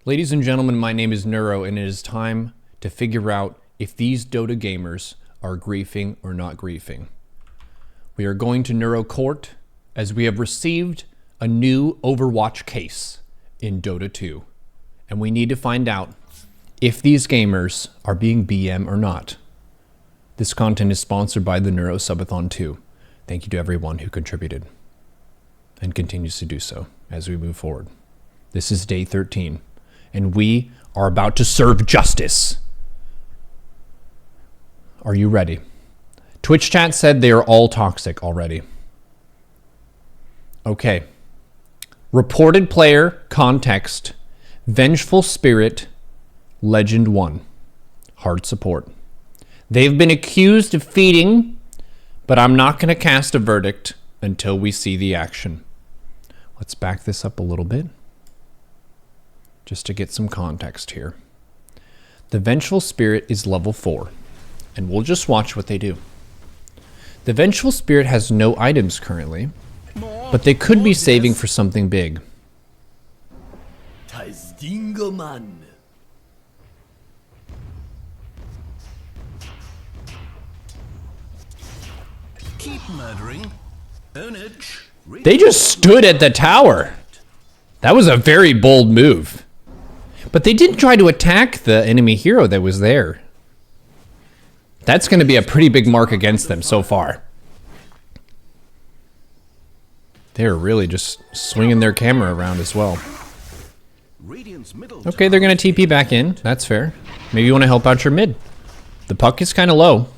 Ladies and gentlemen, my name is Neuro, and it is time to figure out if these Dota gamers are griefing or not griefing. We are going to Neuro Court as we have received a new Overwatch case in Dota 2. And we need to find out if these gamers are being BM or not. This content is sponsored by the Neuro Subathon 2. Thank you to everyone who contributed and continues to do so as we move forward. This is day 13, and we are about to serve justice. Are you ready? Twitch chat said they are all toxic already. Okay. Reported player, context, Vengeful Spirit, Legend 1. Hard support. They've been accused of feeding, but I'm not going to cast a verdict until we see the action. Let's back this up a little bit, just to get some context here. The Vengeful Spirit is level 4, and we'll just watch what they do. The Vengeful Spirit has no items currently, but they could be saving for something big. Keep murdering. Own it. They just stood at the tower. That was a very bold move. But they didn't try to attack the enemy hero that was there. That's going to be a pretty big mark against them so far. They're really just swinging their camera around as well. Okay, they're going to TP back in. That's fair. Maybe you want to help out your mid. The puck is kind of low.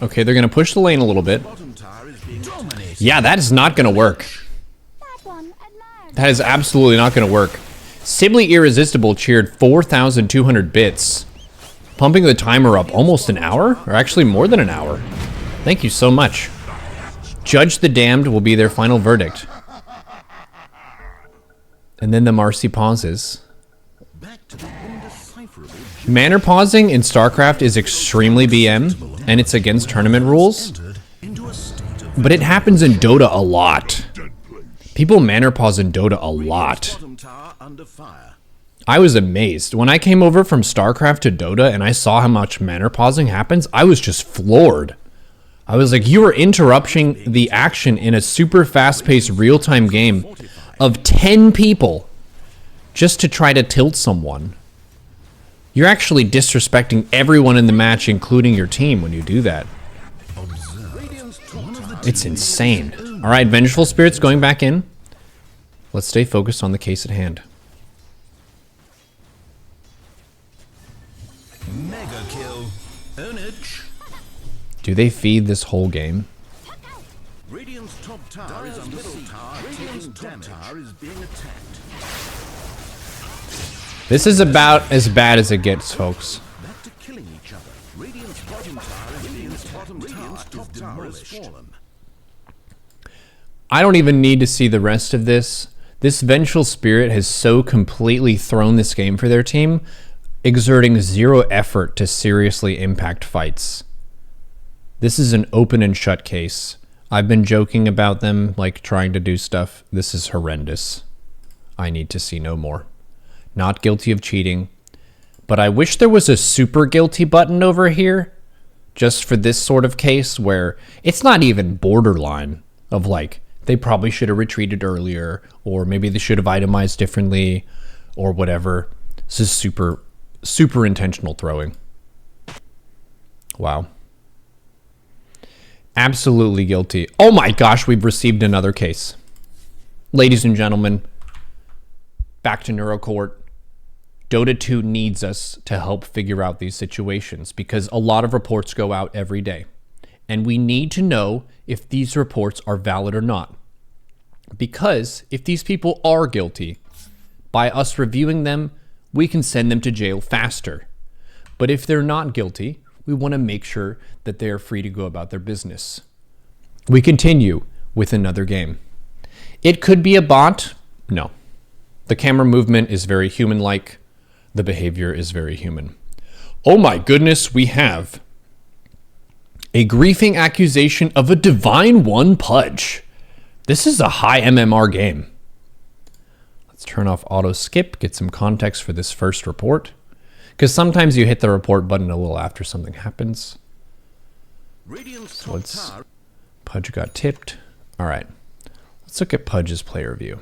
Okay, they're going to push the lane a little bit. Yeah, that is not going to work. That is absolutely not going to work. Sibley Irresistible cheered 4,200 bits. Pumping the timer up almost an hour? Or actually more than an hour. Thank you so much. Judge the Damned will be their final verdict. And then the Marcy pauses. Manner pausing in StarCraft is extremely BM, and it's against tournament rules. But it happens in Dota a lot. People manner pause in Dota a lot. I was amazed. When I came over from StarCraft to Dota and I saw how much manner pausing happens, I was just floored. I was like, you are interrupting the action in a super fast-paced real-time game of 10 people just to try to tilt someone. You're actually disrespecting everyone in the match, including your team, when you do that. It's insane. All right, Vengeful Spirit's going back in. Let's stay focused on the case at hand. Mega kill. Own it. Do they feed this whole game? Radiant's top tower is under siege. Radiant's top tower is being attacked. This is about as bad as it gets, folks. Back to killing each other. Radiant's bottom tower is being attacked. Radiant's top tower is fallen. I don't even need to see the rest of this. This Vengeful Spirit has so completely thrown this game for their team, exerting zero effort to seriously impact fights. This is an open and shut case. I've been joking about them, like trying to do stuff. This is horrendous. I need to see no more. Not guilty of cheating, but I wish there was a super guilty button over here, just for this sort of case where it's not even borderline of like, they probably should have retreated earlier, or maybe they should have itemized differently, or whatever. This is super intentional throwing. Wow. Absolutely guilty. Oh my gosh, we've received another case. Ladies and gentlemen, back to Neuro Court. Dota 2 needs us to help figure out these situations because a lot of reports go out every day. And we need to know if these reports are valid or not. Because if these people are guilty, by us reviewing them, we can send them to jail faster. But if they're not guilty, we want to make sure that they are free to go about their business. We continue with another game. It could be a bot. No. The camera movement is very human-like. The behavior is very human. Oh my goodness, we have a griefing accusation of a Divine 1 Pudge. This is a high MMR game. Let's Let's turn off auto skip, get some context for this first report. Because sometimes you hit the report button a little after something happens. So Pudge got tipped. All right. Let's look at Pudge's player view.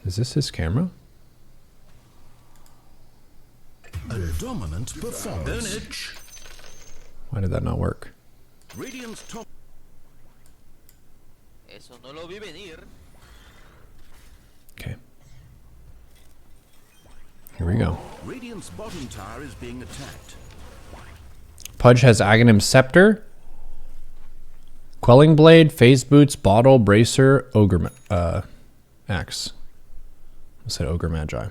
Is this his camera? A dominant performance. Why did that not work? Radiant's top. Okay. Here we go. Radiant's bottom tower is being attacked. Pudge has Aghanim Scepter, Quelling Blade, Phase Boots, Bottle, Bracer, Ogre Axe. I said Ogre Magi.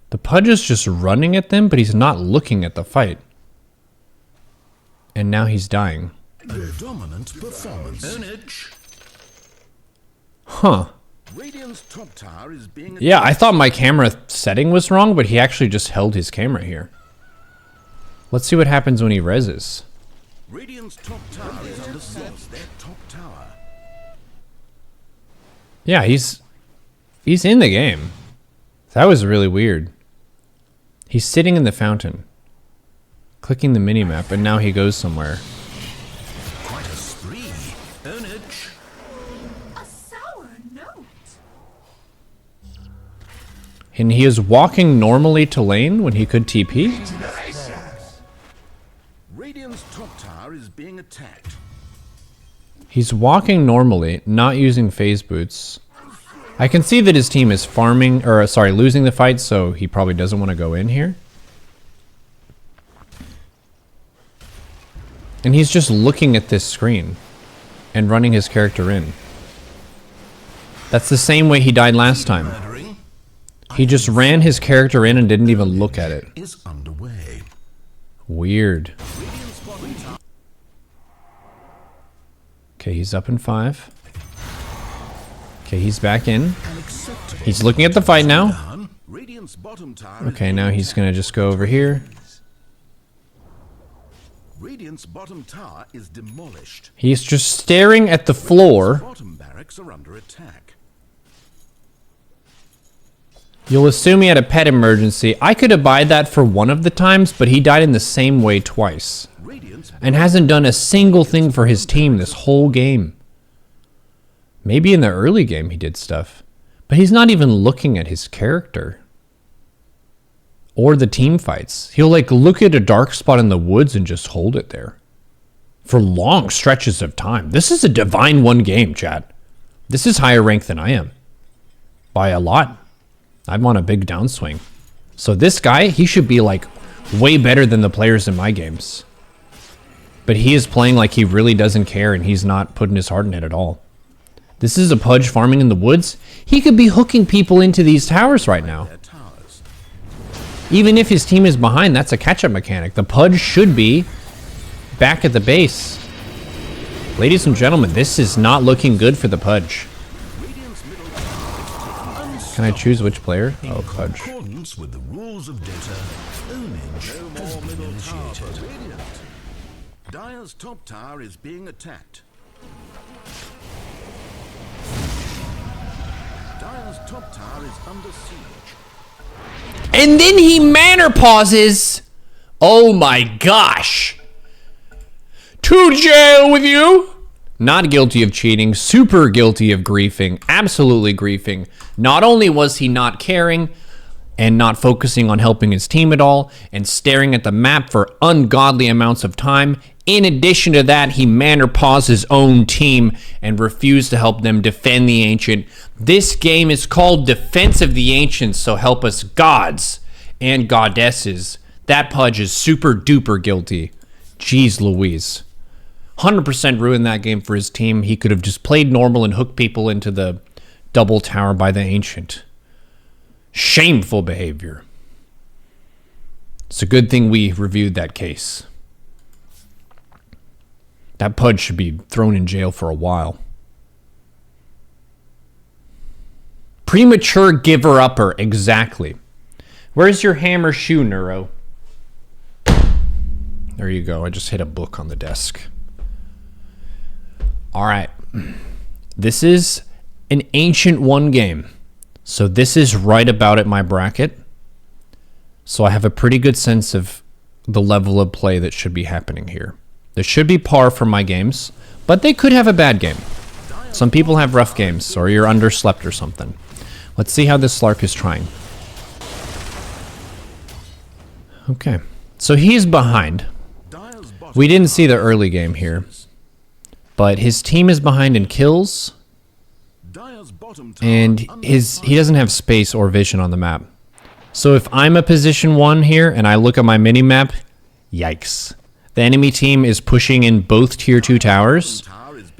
The Pudge is just running at them, but he's not looking at the fight. And now he's dying. A dominant performance. Huh. Radiant's top tower is being attacked. Yeah, I thought my camera setting was wrong, but he actually just held his camera here. Let's see what happens when he reses. Radiant's top tower is under siege. Their top tower. Yeah, he's in the game. That was really weird. He's sitting in the fountain, clicking the minimap, and now he goes somewhere. Quite a spree. Ownage. A sour note. And he is walking normally to lane when he could TP? Radiant's top tower is being attacked. He's walking normally, not using phase boots. I can see that his team is farming, or sorry, losing the fight, so he probably doesn't want to go in here. And he's just looking at this screen and running his character in. That's the same way he died last time. He just ran his character in and didn't even look at it. Is underway. Weird. Okay, he's up in 5. Okay, he's back in. He's looking at the fight now. Radiant's bottom tower. Okay, now he's gonna just go over here. Radiant's bottom tower is demolished. He's just staring at the floor. Bottom barracks are under attack. You'll assume he had a pet emergency. I could abide that for one of the times, but he died in the same way twice. Radiant's And hasn't done a single thing for his team this whole game. Maybe in the early game he did stuff, but he's not even looking at his character. Or the team fights. He'll like look at a dark spot in the woods and just hold it there. For long stretches of time. This is a Divine 1 game, chat. This is higher rank than I am. By a lot. I'm on a big downswing. So this guy, he should be like way better than the players in my games. But he is playing like he really doesn't care and he's not putting his heart in it at all. This is a Pudge farming in the woods. He could be hooking people into these towers right now. Even if his team is behind, that's a catch-up mechanic. The Pudge should be back at the base. Ladies and gentlemen, this is not looking good for the Pudge. Can I choose which player? Oh, Pudge. in accordance with the rules of data, ownage has been initiated. Dire's top tower is being attacked. Dire's top tower is under siege. And then he manner pauses. Oh my gosh. To jail with you. Not guilty of cheating, super guilty of griefing, absolutely griefing. Not only was he not caring and not focusing on helping his team at all and staring at the map for ungodly amounts of time, in addition to that, he manner paused his own team and refused to help them defend the Ancient. This game is called Defense of the Ancients, so help us gods and goddesses. That Pudge is super duper guilty. Jeez Louise. 100% ruined that game for his team. He could have just played normal and hooked people into the double tower by the Ancient. Shameful behavior. It's a good thing we reviewed that case. That Pudge should be thrown in jail for a while. Premature giver-upper, exactly. Where's your hammer shoe, Neuro? There you go. I just hit a book on the desk. All right. This is An Ancient 1 game. So this is right about at my bracket. So I have a pretty good sense of the level of play that should be happening here. There should be par for my games, but they could have a bad game. Some people have rough games, or you're underslept or something. Let's see how this Slark is trying. Okay, so he's behind. We didn't see the early game here, but his team is behind in kills, and he doesn't have space or vision on the map. So if I'm a position 1 here and I look at my mini-map, yikes. The enemy team is pushing in both tier 2 towers,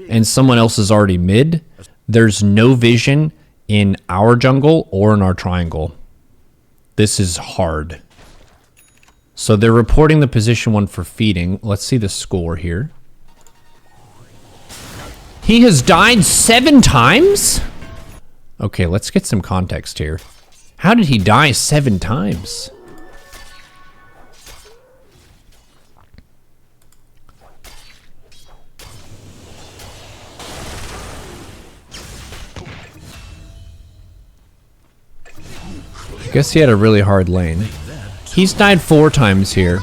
and someone else is already mid. There's no vision in our jungle or in our triangle. This is hard. So they're reporting the position 1 for feeding. Let's see the score here. He has died 7 times? Okay, let's get some context here. How did he die 7 times? I guess he had a really hard lane. He's died 4 times here.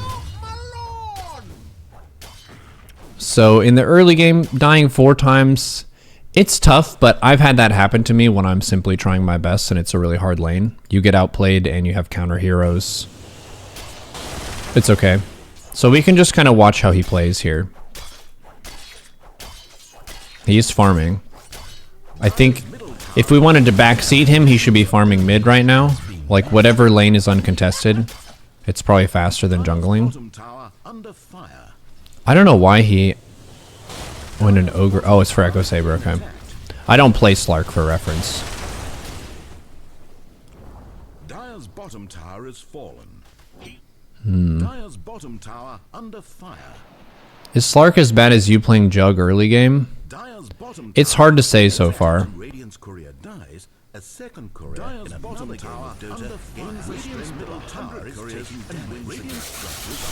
So in the early game, dying 4 times, it's tough, but I've had that happen to me when I'm simply trying my best and it's a really hard lane. You get outplayed and you have counter heroes. It's okay. So we can just kind of watch how he plays here. He's farming. I think if we wanted to backseat him, he should be farming mid right now. Like whatever lane is uncontested, it's probably faster than jungling. I don't know why he went an ogre. Oh, it's for Echo Saber. Okay. I don't play Slark for reference. Dire's bottom tower is fallen. Dire's bottom tower under fire. Is Slark as bad as you playing Jug early game? It's hard to say so far. Radiant's courier dies. A second courier Dire's in bottom tower under fire. Radiant's middle tower is taking damage.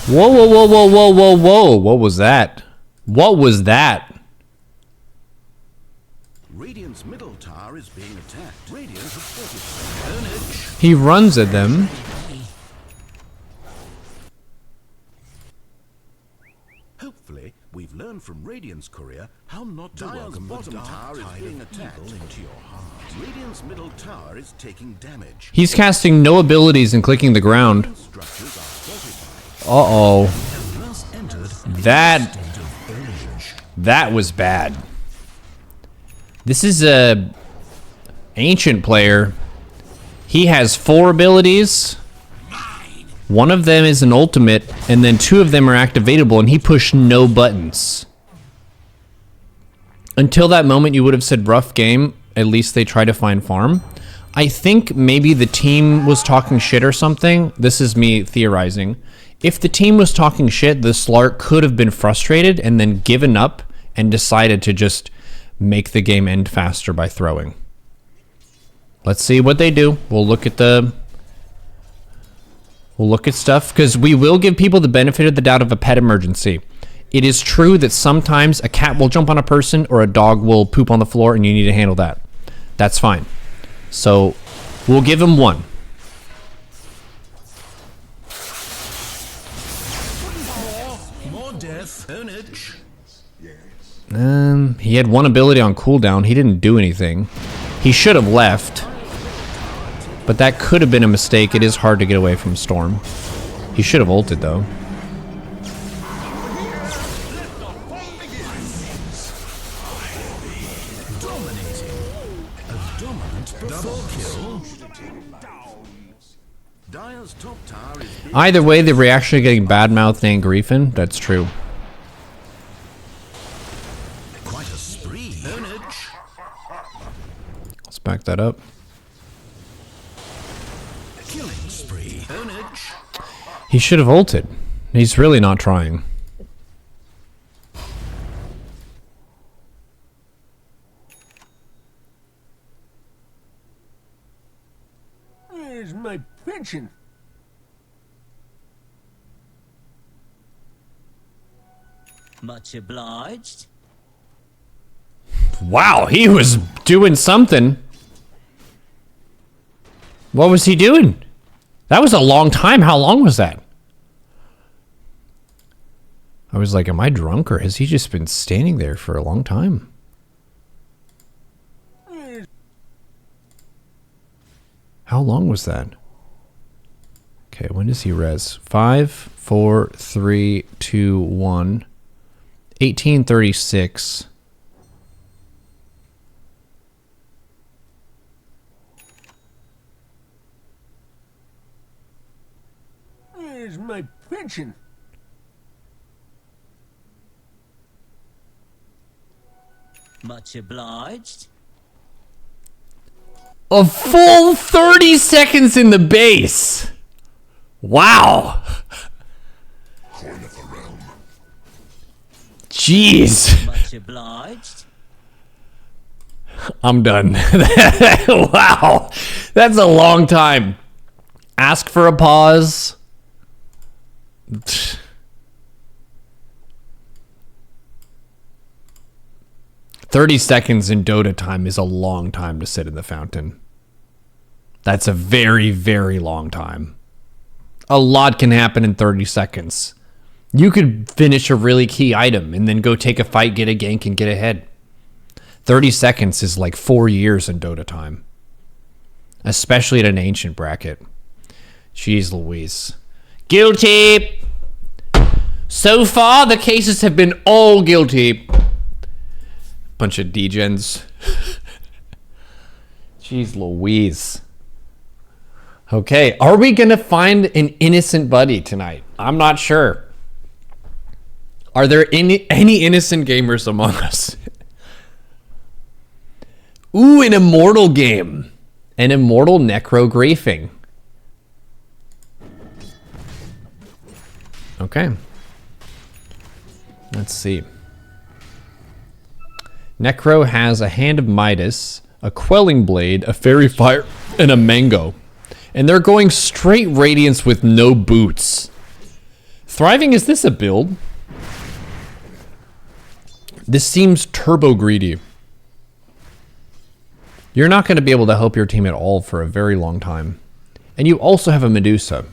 Whoa, whoa, whoa, whoa, whoa, whoa, whoa. What was that? What was that? Radiant's middle tower is being attacked. Radiant is fortified. He runs at them. Hopefully, we've learned from Radiant's courier how not to welcome the bottom tower is being attacked into your heart. Radiant's middle tower is taking damage. He's casting no abilities and clicking the ground. Structures are fortified. Uh-oh. Thus entered That was bad. This is a ancient player. He has 4 abilities. One of them is an ultimate, and then 2 of them are activatable, and he pushed no buttons. Until that moment, you would have said rough game. At least they try to find farm. I think maybe the team was talking shit or something. This is me theorizing. If the team was talking shit, the Slark could have been frustrated and then given up and decided to just make the game end faster by throwing. Let's see what they do. We'll look at stuff, because we will give people the benefit of the doubt of a pet emergency. It is true that sometimes a cat will jump on a person or a dog will poop on the floor and you need to handle that. That's fine. So we'll give him 1. more death. He had 1 ability on cooldown. He didn't do anything. He should have left. But that could have been a mistake. It is hard to get away from Storm. He should have ulted, though. Either way, they were actually getting bad-mouthed and griefing. That's true. Quite a spree. Let's back that up. Killing spree. He should have ulted. He's really not trying. Where's my pension? Much obliged. Wow, he was doing something. What was he doing? That was a long time. How long was that? I was like, am I drunk or has he just been standing there for a long time? How long was that? Okay, when does he res? 5, 4, 3, 2, 1. 1836. Where's my pension? Much obliged. A full 30 seconds in the base. Wow. Jeez. Much obliged. I'm done. Wow. That's a long time. Ask for a pause. "30 seconds in Dota time is a long time to sit in the fountain. That's a very, very long time. A lot can happen in 30 seconds. You could finish a really key item and then go take a fight, get a gank, and get ahead. 30 seconds is like 4 years in Dota time. Especially at an ancient bracket. Jeez Louise. Guilty! So far, the cases have been all guilty. Bunch of degens. Jeez Louise. Okay, are we gonna find an innocent buddy tonight? I'm not sure. Are there any innocent gamers among us? Ooh, an immortal game. An immortal Necro Grafing. Okay. Let's see. Necro has a Hand of Midas, a Quelling Blade, a Fairy Fire, and a Mango. And they're going straight Radiance with no boots. Thriving, is this a build? This seems turbo greedy. You're not going to be able to help your team at all for a very long time. And you also have a Medusa.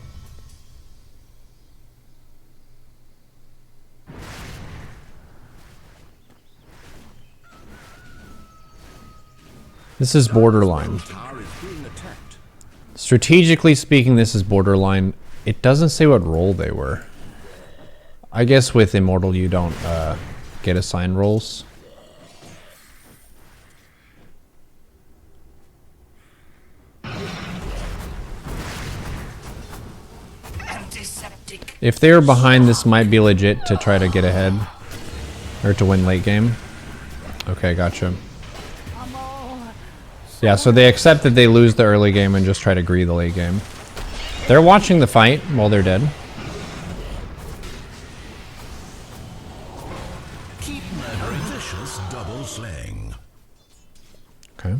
This is borderline. Strategically speaking, this is borderline. It doesn't say what role they were. I guess with Immortal you don't get assigned roles. If they were behind, this might be legit to try to get ahead. Or to win late game. Okay, gotcha. Yeah, so they accept that they lose the early game and just try to greed the late game. They're watching the fight while they're dead. Keep murdering vicious double slaying. Okay.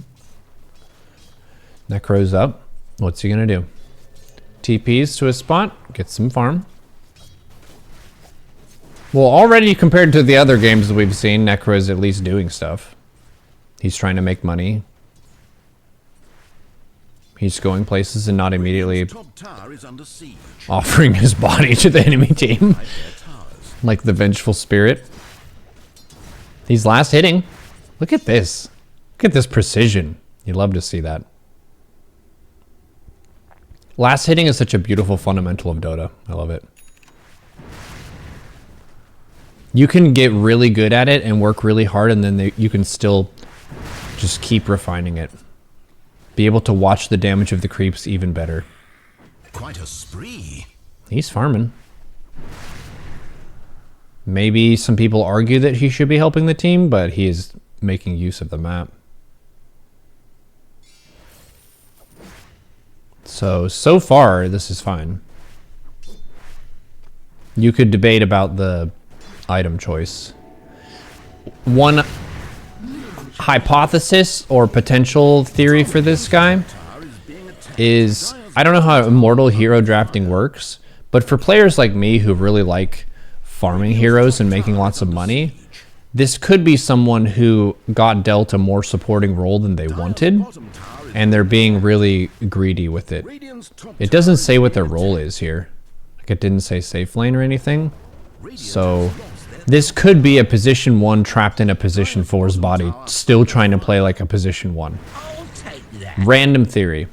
Necro's up. What's he gonna do? TPs to a spot, get some farm. Well, already compared to the other games that we've seen, Necro is at least doing stuff. He's trying to make money. He's going places and not immediately offering his body to the enemy team. Like the Vengeful Spirit. He's last hitting. Look at this. Look at this precision. You love to see that. Last hitting is such a beautiful fundamental of Dota. I love it. You can get really good at it and work really hard, and then you can still just keep refining it. Be able to watch the damage of the creeps even better. Quite a spree. He's farming. Maybe some people argue that he should be helping the team, but he is making use of the map. So far, this is fine. You could debate about the item choice. One hypothesis or potential theory for this guy is, I don't know how immortal hero drafting works, but for players like me who really like farming heroes and making lots of money, This could be someone who got dealt a more supporting role than they wanted, and they're being really greedy with it. It doesn't say what their role is here. Like, it didn't say safe lane or anything. So this could be a position 1 trapped in a position 4's body, still trying to play like a position 1. I'll take that. Random theory.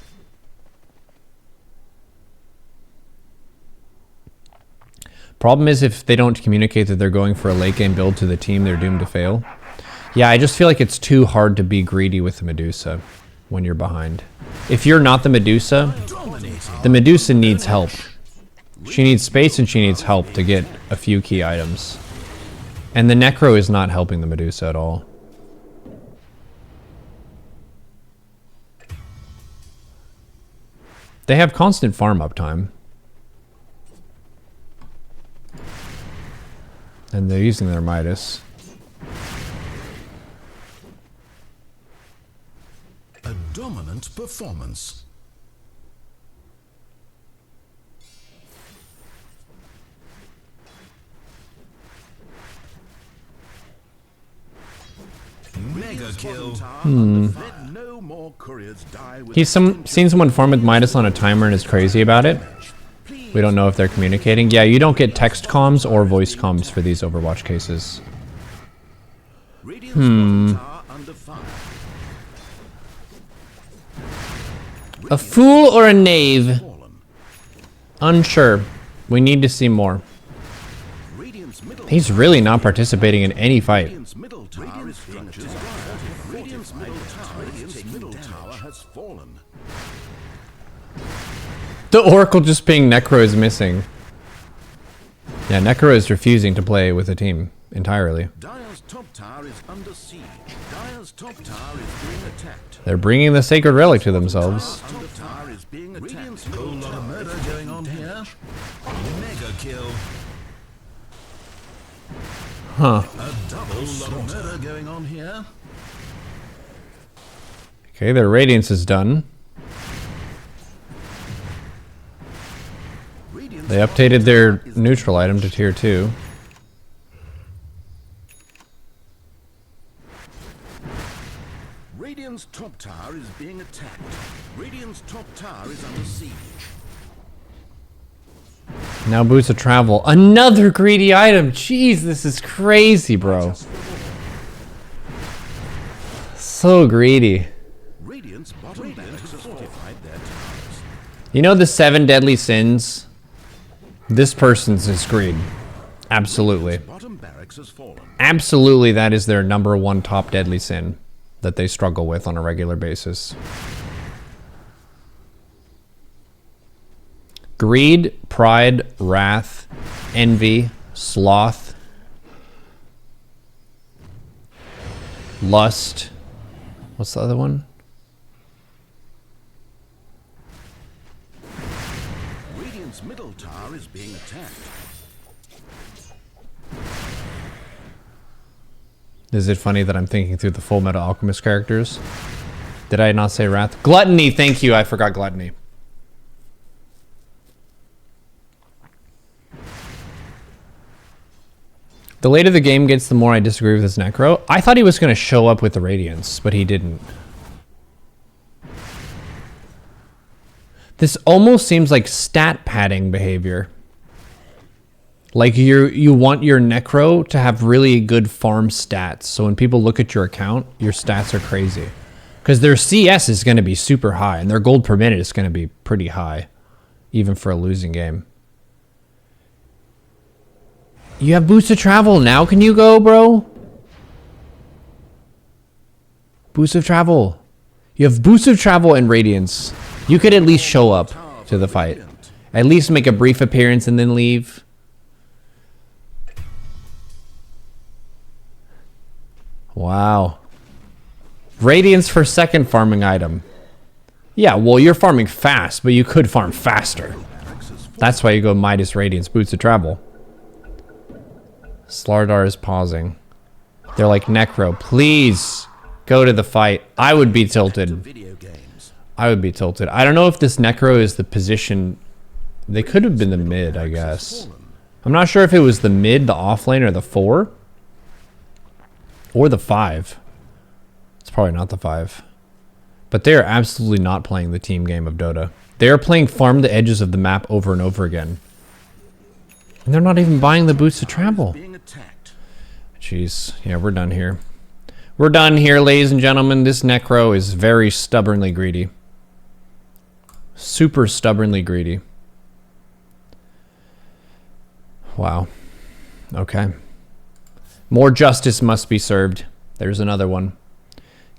Problem is, if they don't communicate that they're going for a late game build to the team, they're doomed to fail. Yeah, I just feel like it's too hard to be greedy with the Medusa when you're behind. If you're not the Medusa needs help. She needs space and she needs help to get a few key items. And the Necro is not helping the Medusa at all. They have constant farm uptime. And they're using their Midas. A dominant performance. Mega kill. Let no more couriers die with He's seen someone farm with Midas on a timer and is crazy about it. We don't know if they're communicating. Yeah, you don't get text comms or voice comms for these Overwatch cases. A fool or a knave? Unsure. We need to see more. He's really not participating in any fight. Radiant's middle tower has fallen. The Oracle just being Necro is missing. Yeah, Necro is refusing to play with the team entirely. Dire's top tower is under siege. Dire's top tower is being attacked. They're bringing the Sacred Relic to themselves. Top tower is being attacked. A whole lot of murder going on here. Mega kill. Huh. A double lot of murder going on here. Okay, their Radiance is done. They updated their neutral item to tier 2. Radiant's top tower is being attacked. Radiant's top tower is under siege. Now Boots of Travel. Another greedy item. Jeez, this is crazy, bro. So greedy. Radiant's bottom barracks has fortified their towers. You know the 7 deadly sins? This person's is greed. Absolutely. Bottom barracks has fallen. Absolutely, that is their #1 top deadly sin that they struggle with on a regular basis. Greed, pride, wrath, envy, sloth, lust. What's the other one? Radiant's middle tower is being attacked. Is it funny that I'm thinking through the Full Metal Alchemist characters? Did I not say wrath? Gluttony, thank you. I forgot gluttony. The later the game gets, the more I disagree with this Necro. I thought he was going to show up with the Radiance, but he didn't. This almost seems like stat padding behavior. Like you want your Necro to have really good farm stats, so when people look at your account, your stats are crazy. Because their CS is going to be super high, and their gold per minute is going to be pretty high, even for a losing game. You have Boots of Travel. Now can you go, bro? Boots of Travel. You have Boots of Travel and Radiance. You could at least show up to the fight. At least make a brief appearance and then leave. Wow. Radiance for second farming item. Yeah, well, you're farming fast, but you could farm faster. That's why you go Midas, Radiance, Boots of Travel. Slardar is pausing. They're like, Necro, please go to the fight. I would be tilted. I would be tilted. I don't know if this Necro is the position. They could have been the mid, I guess. I'm not sure if it was the mid, the off lane, or the 4. Or the 5. It's probably not the 5. But they are absolutely not playing the team game of Dota. They are playing farm the edges of the map over and over again. And they're not even buying the boots to travel. Jeez. Yeah, we're done here. We're done here, ladies and gentlemen. This Necro is very stubbornly greedy. Super stubbornly greedy. Wow. Okay. More justice must be served. There's another one.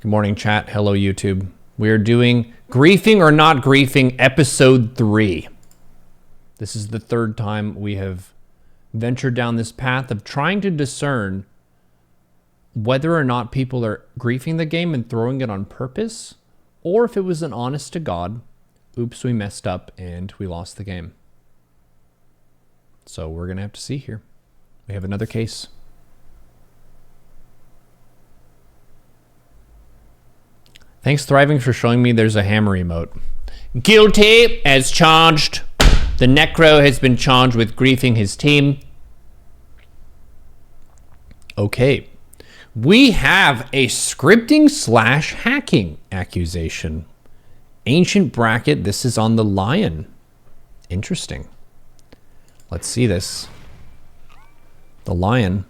Good morning, chat. Hello, YouTube. We're doing Griefing or Not Griefing, Episode 3. This is the third time we have ventured down this path of trying to discern whether or not people are griefing the game and throwing it on purpose, or if it was an honest to God, oops, we messed up and we lost the game. So we're going to have to see here. We have another case. Thanks, Thriving, for showing me there's a hammer emote. Guilty as charged. The Necro has been charged with griefing his team. Okay. We have a scripting / hacking accusation. Ancient bracket. This is on the Lion. Interesting. Let's see this. The Lion.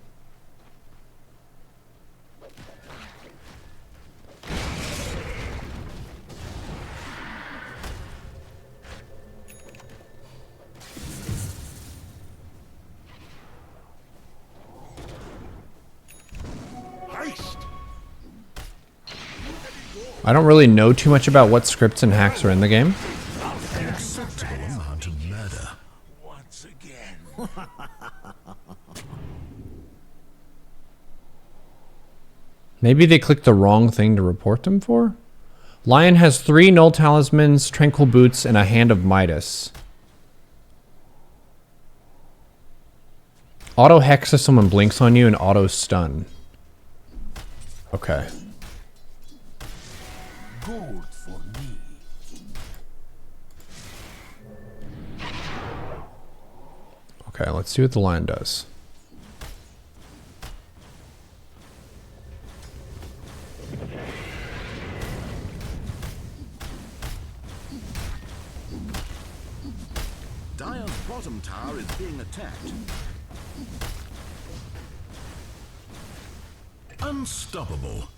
I don't really know too much about what scripts and hacks are in the game. Acceptable amount of murder. Once again. Maybe they clicked the wrong thing to report them for? Lion has 3 null talismans, tranquil boots, and a hand of Midas. Auto hex if someone blinks on you and auto stun. Okay. Gold for me. Okay, let's see what the Lion does. Dire's bottom tower is being attacked. Unstoppable.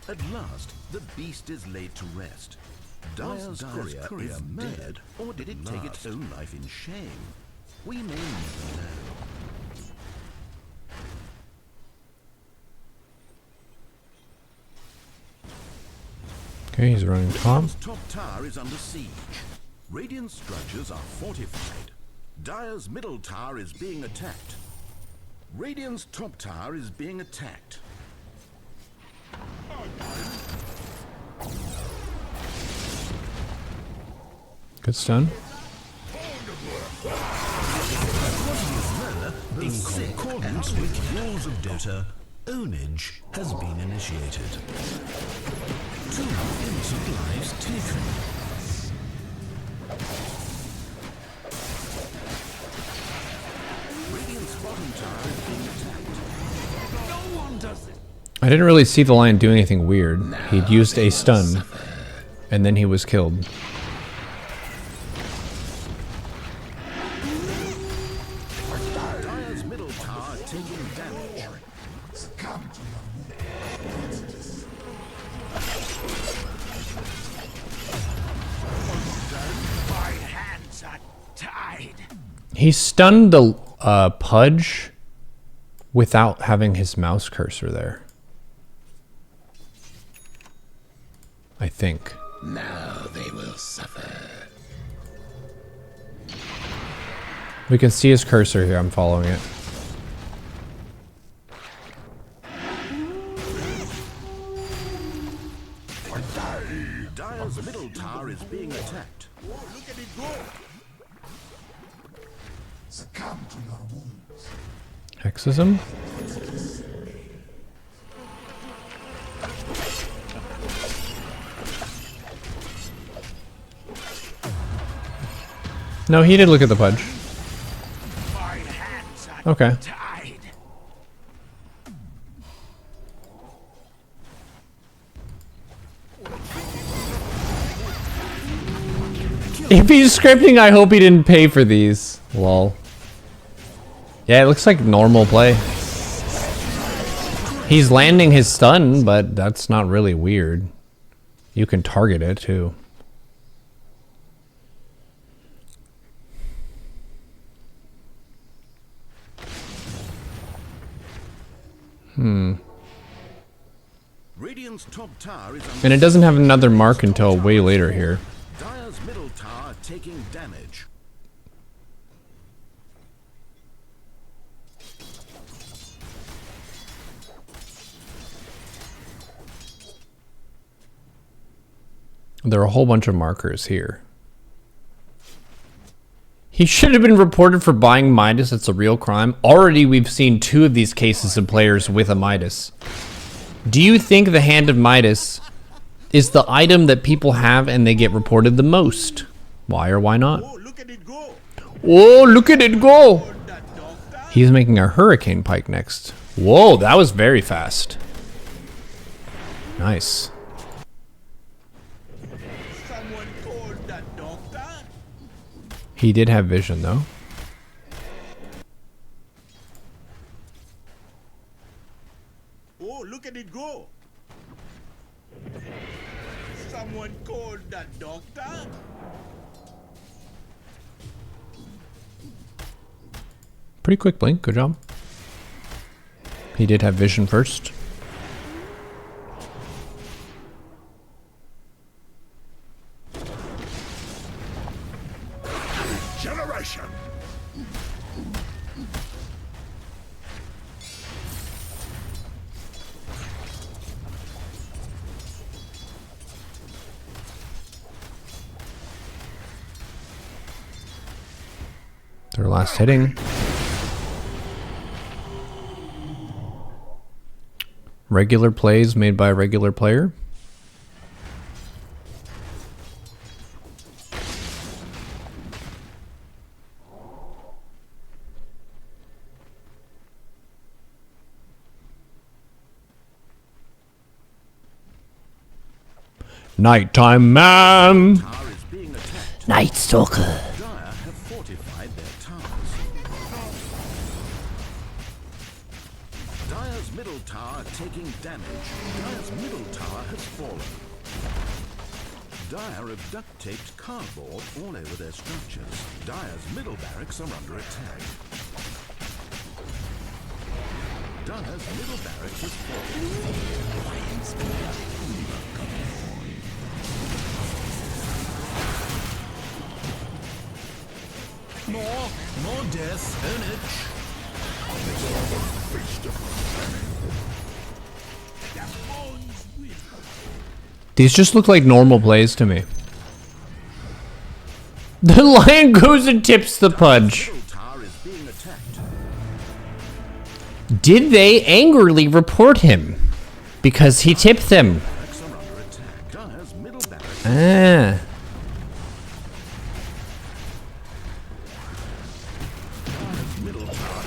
At last, the beast is laid to rest. Dire's courier is dead, or did it take its own life in shame? We may never know. Okay, he's running top. Dire's top tower is under siege. Radiant structures are fortified. Dire's middle tower is being attacked. Radiant's top tower is being attacked. Good stun. In concordance with rules of Dota, ownage has been initiated. 2 innocent lives taken. Radiant's bottom tower is being attacked. No one does it. I didn't really see the Lion do anything weird. He'd used a stun, and then he was killed. Dire's middle tower taking damage. My hands are tied. He stunned the Pudge without having his mouse cursor there. I think. Now they will suffer. We can see his cursor here. I'm following it. Dire's middle tower is being attacked. Look at it go. Succumb to your wounds. Hexes him. No, he did look at the Pudge. My hands are Okay. tied. If he's scripting, I hope he didn't pay for these. Lol. Yeah, it looks like normal play. He's landing his stun, but that's not really weird. You can target it too. Radiant's top tower is And it doesn't have another mark until way later here. Dire's middle tower taking damage. There are a whole bunch of markers here. He should have been reported for buying Midas. It's a real crime. Already we've seen 2 of these cases of players with a Midas. Do you think the Hand of Midas is the item that people have and they get reported the most? Why or why not? Oh, look at it go. Oh, look at it go! That doctor. He's making a Hurricane Pike next. Whoa, that was very fast. Nice. Someone called that doctor. He did have vision though. Oh, look at it go. Someone called that doctor. Pretty quick blink, good job. He did have vision first. Generation. Their last hitting. Regular plays made by a regular player. Nighttime man. Tower is being attacked. Night Stalker. Dire have fortified their towers. Dire's middle tower taking damage. Dire's middle tower has fallen. Dire have duct-taped cardboard all over their structures. Dire's middle barracks are under attack. Dire's middle barracks is fallen. More death, These just look like normal plays to me. The lion goes and tips the Pudge. middle tower is being attacked. Did they angrily report him? Because he tipped them. Barracks are under attack. Dire's middle barracks Ah. middle tower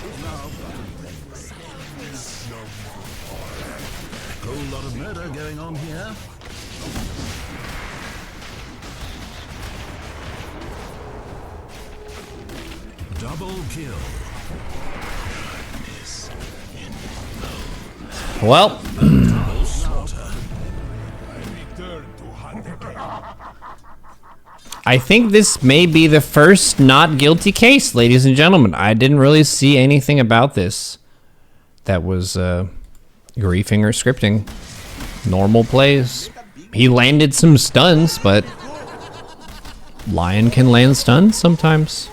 is now whole lot of murder going on here. Double kill. Well, Double slaughter. Return to hunt again. I think this may be the first not guilty case, ladies and gentlemen. I didn't really see anything about this that was griefing or scripting. Normal plays. He landed some stuns, but Lion can land stuns sometimes.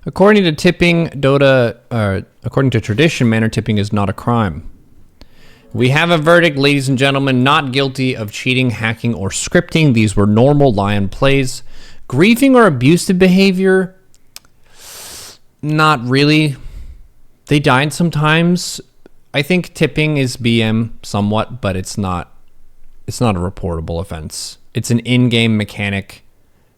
According to tipping, according to tradition, manner tipping is not a crime. We have a verdict, ladies and gentlemen, not guilty of cheating, hacking, or scripting. These were normal Lion plays. Griefing or abusive behavior, not really. They died sometimes. I think tipping is BM somewhat, but it's not a reportable offense. It's an in-game mechanic.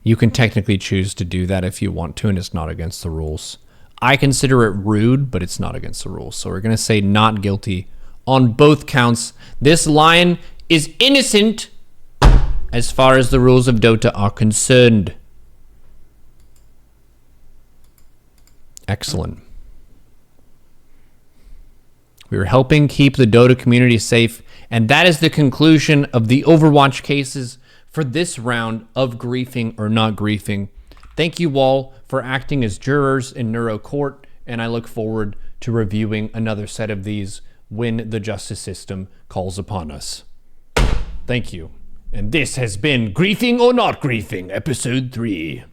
You can technically choose to do that if you want to, and it's not against the rules. I consider it rude, but it's not against the rules. So we're going to say not guilty on both counts. This Lion is innocent as far as the rules of Dota are concerned. Excellent. We are helping keep the Dota community safe, and that is the conclusion of the Overwatch cases for this round of griefing or not griefing. Thank you all for acting as jurors in Neuro Court, and I look forward to reviewing another set of these when the justice system calls upon us. Thank you. And this has been Griefing or Not Griefing, Episode 3.